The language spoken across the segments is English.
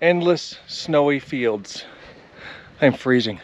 endless snowy fields. I'm freezing.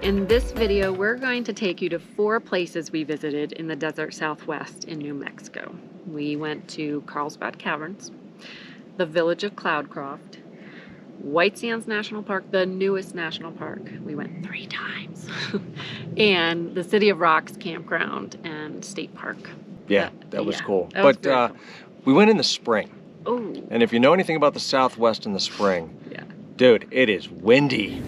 In this video, we're going to take you to 4 places we visited in the desert southwest in New Mexico. We went to Carlsbad Caverns, the village of Cloudcroft, White Sands National Park, the newest national park. We went 3 times. And the City of Rocks Campground and State Park. Yeah, that was cool. That was but cool. We went in the spring. Oh. And if you know anything about the Southwest in the spring, Yeah. dude, it is windy.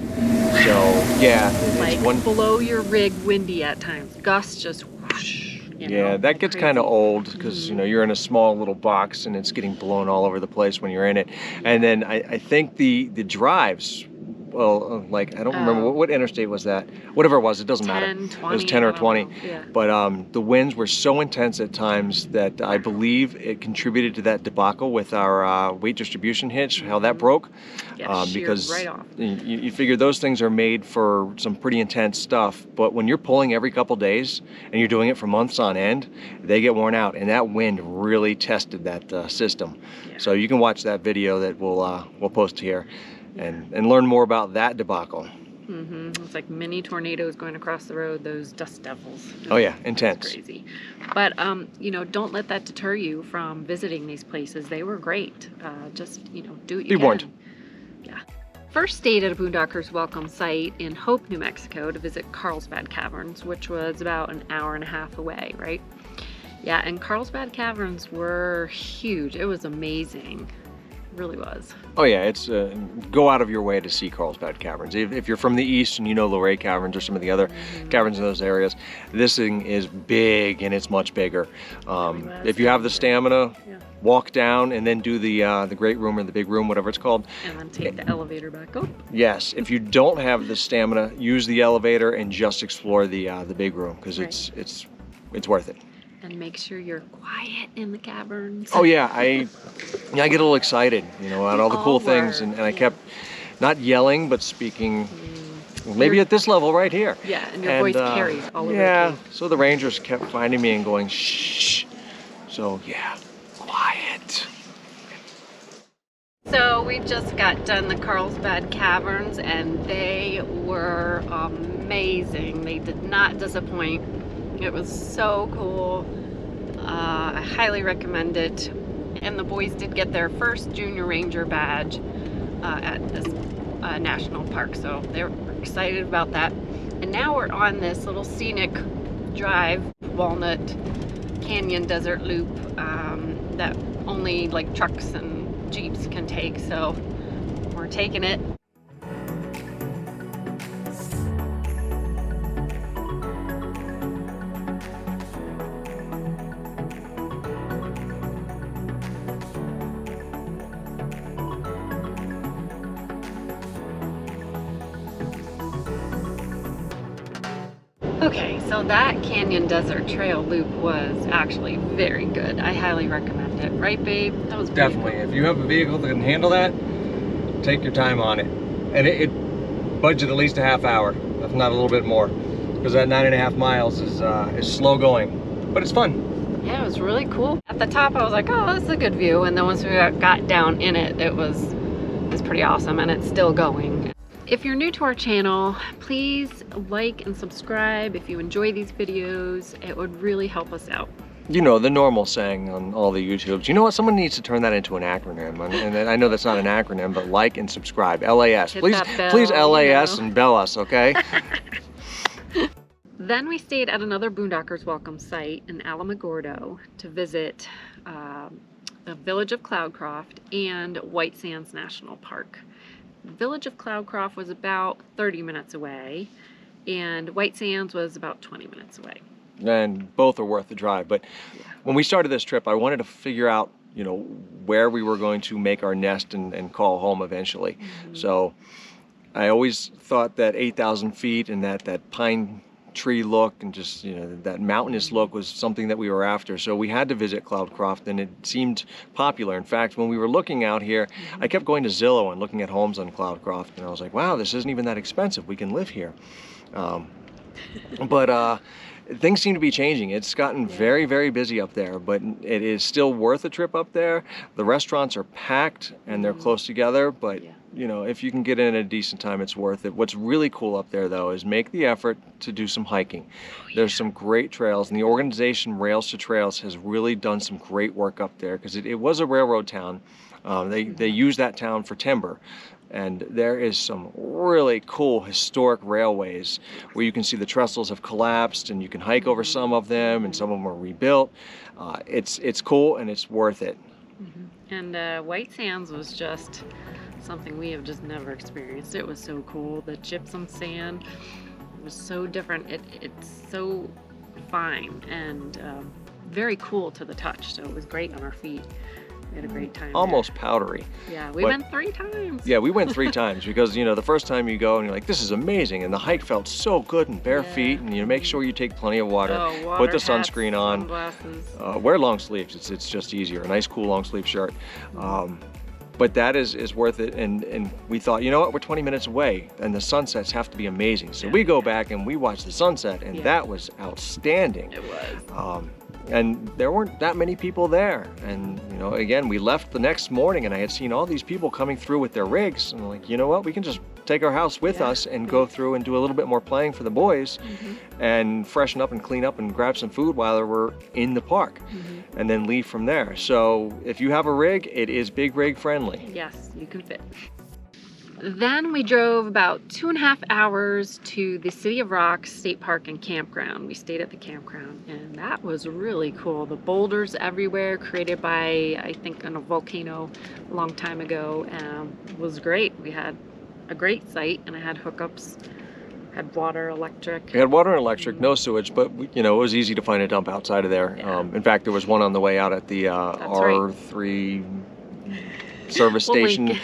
So yeah, Like it's below your rig windy at times. Gusts just whoosh. You know, yeah, that gets crazy. kind of old because you know you're in a small little box and it's getting blown all over the place when you're in it. And then I think the drives, well, like I don't remember what interstate was that. Whatever it was, it doesn't matter. 10, 20, it was 10 or I don't 20. know. Yeah. But the winds were so intense at times that I believe it contributed to that debacle with our weight distribution hitch, how that broke. Yeah, because right off. you figure those things are made for some pretty intense stuff, but when you're pulling every couple days and you're doing it for months on end, they get worn out, and that wind really tested that system. Yeah. So you can watch that video that we'll post here and learn more about that debacle. It's like mini tornadoes going across the road, those dust devils. Oh yeah, intense. It's crazy. But, you know, don't let that deter you from visiting these places. They were great. Just, you know, do what you can. Be warned. Yeah. First stayed at a Boondockers Welcome site in Hope, New Mexico to visit Carlsbad Caverns, which was about an hour and a half away, right? Yeah, and Carlsbad Caverns were huge. It was amazing. It really was. Oh yeah, it's go out of your way to see Carlsbad Caverns. If you're from the east and you know Luray Caverns or some of the other caverns in those areas, this thing is big and it's much bigger. If you have the stamina, walk down and then do the great room or the big room, whatever it's called. And then take the elevator back up. Yes, if you don't have the stamina, use the elevator and just explore the big room because it's worth it. And make sure you're quiet in the caverns. Oh yeah, I get a little excited, you know, about all the cool things, and I kept not yelling but speaking. Maybe at this level right here. Yeah, and your voice carries all over the place. So the rangers kept finding me and going, shh. So yeah, quiet. So we just got done the Carlsbad Caverns and they were amazing. They did not disappoint. It was so cool. I highly recommend it. And the boys did get their first Junior Ranger badge at this national park, so they were excited about that. And now we're on this little scenic drive, Walnut Canyon Desert Loop, that only like trucks and Jeeps can take, so we're taking it. Okay, so that Canyon Desert Trail loop was actually very good. I highly recommend it. Right, babe? That was Definitely. cool. If you have a vehicle that can handle that, take your time on it. And it budget at least a half hour, if not a little bit more, because that 9.5 miles is slow going, but it's fun. Yeah, it was really cool. At the top, I was like, oh, that's a good view. And then once we got down in it, it was pretty awesome, and it's still going. If you're new to our channel, please like and subscribe. If you enjoy these videos, it would really help us out. You know, the normal saying on all the YouTubes, you know what, someone needs to turn that into an acronym. And I know that's not an acronym, but like and subscribe, LAS. Hit Please, that bell, please LAS you know. and bell us, okay? Then we stayed at another Boondockers Welcome site in Alamogordo to visit the village of Cloudcroft and White Sands National Park. The village of Cloudcroft was about 30 minutes away, and White Sands was about 20 minutes away. And both are worth the drive. But when we started this trip, I wanted to figure out you know, where we were going to make our nest and call home eventually. So I always thought that 8,000 feet and that pine tree look and just, you know, that mountainous look was something that we were after. So we had to visit Cloudcroft, and it seemed popular. In fact, when we were looking out here, I kept going to Zillow and looking at homes on Cloudcroft, and I was like, wow, this isn't even that expensive. We can live here. But things seem to be changing. It's gotten very, very busy up there, but it is still worth a trip up there. The restaurants are packed and they're close together, but you know, if you can get in at a decent time, it's worth it. What's really cool up there, though, is make the effort to do some hiking. There's some great trails, and the organization Rails to Trails has really done some great work up there, because it was a railroad town. They use that town for timber. And there is some really cool historic railways where you can see the trestles have collapsed, and you can hike over some of them, and some of them are rebuilt. It's cool, and it's worth it. And White Sands was just something we have just never experienced. It was so cool. The gypsum sand was so different. It's so fine and very cool to the touch. So it was great on our feet. We had a great time. Almost powdery. Yeah, we went 3 times. Yeah, we went 3 times because, you know, the first time you go and you're like, this is amazing, and the hike felt so good and bare feet, and you make sure you take plenty of water, put the sunscreen on, sunglasses. wear long sleeves. It's just easier. A nice, cool long sleeve shirt. But that is worth it, and we thought, you know what, we're 20 minutes away, and the sunsets have to be amazing. So we go back and we watch the sunset, and that was outstanding. It was. And there weren't that many people there. And, you know, again, we left the next morning, and I had seen all these people coming through with their rigs, and I'm like, you know what, we can just take our house with us and go through and do a little bit more playing for the boys and freshen up and clean up and grab some food while we're in the park and then leave from there. So if you have a rig, it is big rig friendly. Yes, you can fit. Then we drove about 2.5 hours to the City of Rocks State Park and Campground. We stayed at the campground, and that was really cool. The boulders everywhere, created by, I think, a volcano a long time ago, was great. We had a great site, and I had hookups, had water, electric. We had water and electric, no sewage, but you know, it was easy to find a dump outside of there. In fact, there was one on the way out at the R3 service station.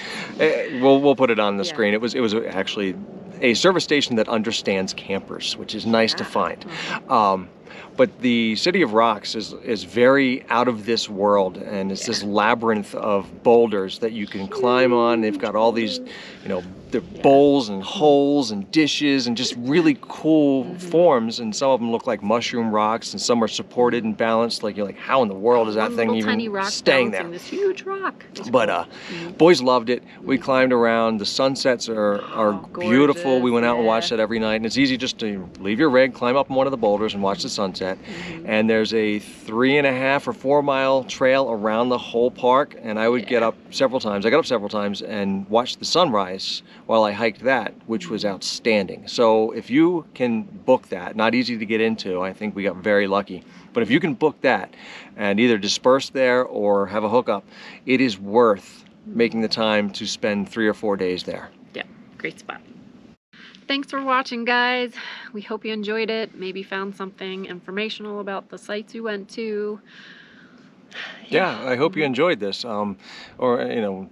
We'll put it on the screen. It was actually a service station that understands campers, which is nice to find. But the City of Rocks is very out of this world, and it's this labyrinth of boulders that you can climb on. They've got all these, you know, the bowls and holes and dishes and just really cool forms, and some of them look like mushroom rocks, and some are supported and balanced. Like, you're like, how in the world is that thing even staying there? This huge rock. But boys loved it. We climbed around. The sunsets are beautiful. We went out and watched that every night, and it's easy just to leave your rig, climb up on one of the boulders, and watch the sunset. And there's a 3.5 or 4 mile trail around the whole park, and I would get up several times. I got up several times and watched the sunrise while I hiked that, which was outstanding. So if you can book that, not easy to get into, I think we got very lucky, but if you can book that and either disperse there or have a hookup, it is worth making the time to spend 3 or 4 days there. Yeah, great spot. Thanks for watching, guys. We hope you enjoyed it. Maybe found something informational about the sites we went to. Yeah, I hope you enjoyed this. Or, you know,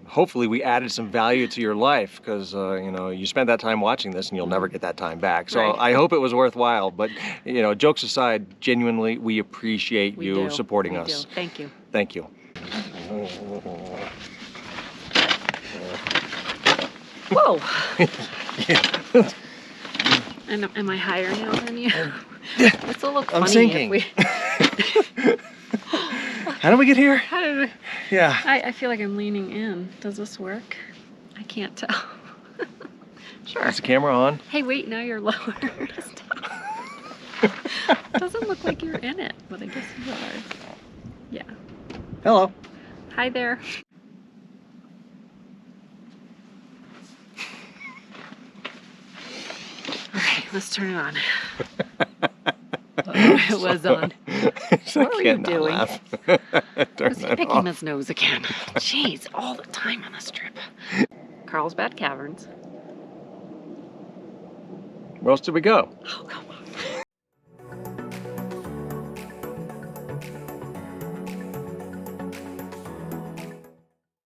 hopefully we added some value to your life, because, you know, you spent that time watching this and you'll never get that time back. So I hope it was worthwhile. But, you know, jokes aside, genuinely, we appreciate you supporting us. Thank you. Thank you. Whoa! And am I higher now than you? It's a little funny. I'm sinking. How did we get here? How did we? Yeah. I feel like I'm leaning in. Does this work? I can't tell. Sure. Is the camera on? Hey, wait, now you're lower. Doesn't look like you're in it, but I guess you are. Yeah. Hello. Hi there. Okay, let's turn it on. It was on. What were you doing? He's picking his nose again. Jeez, all the time on this trip. Carlsbad Caverns. Where else did we go? Oh, God.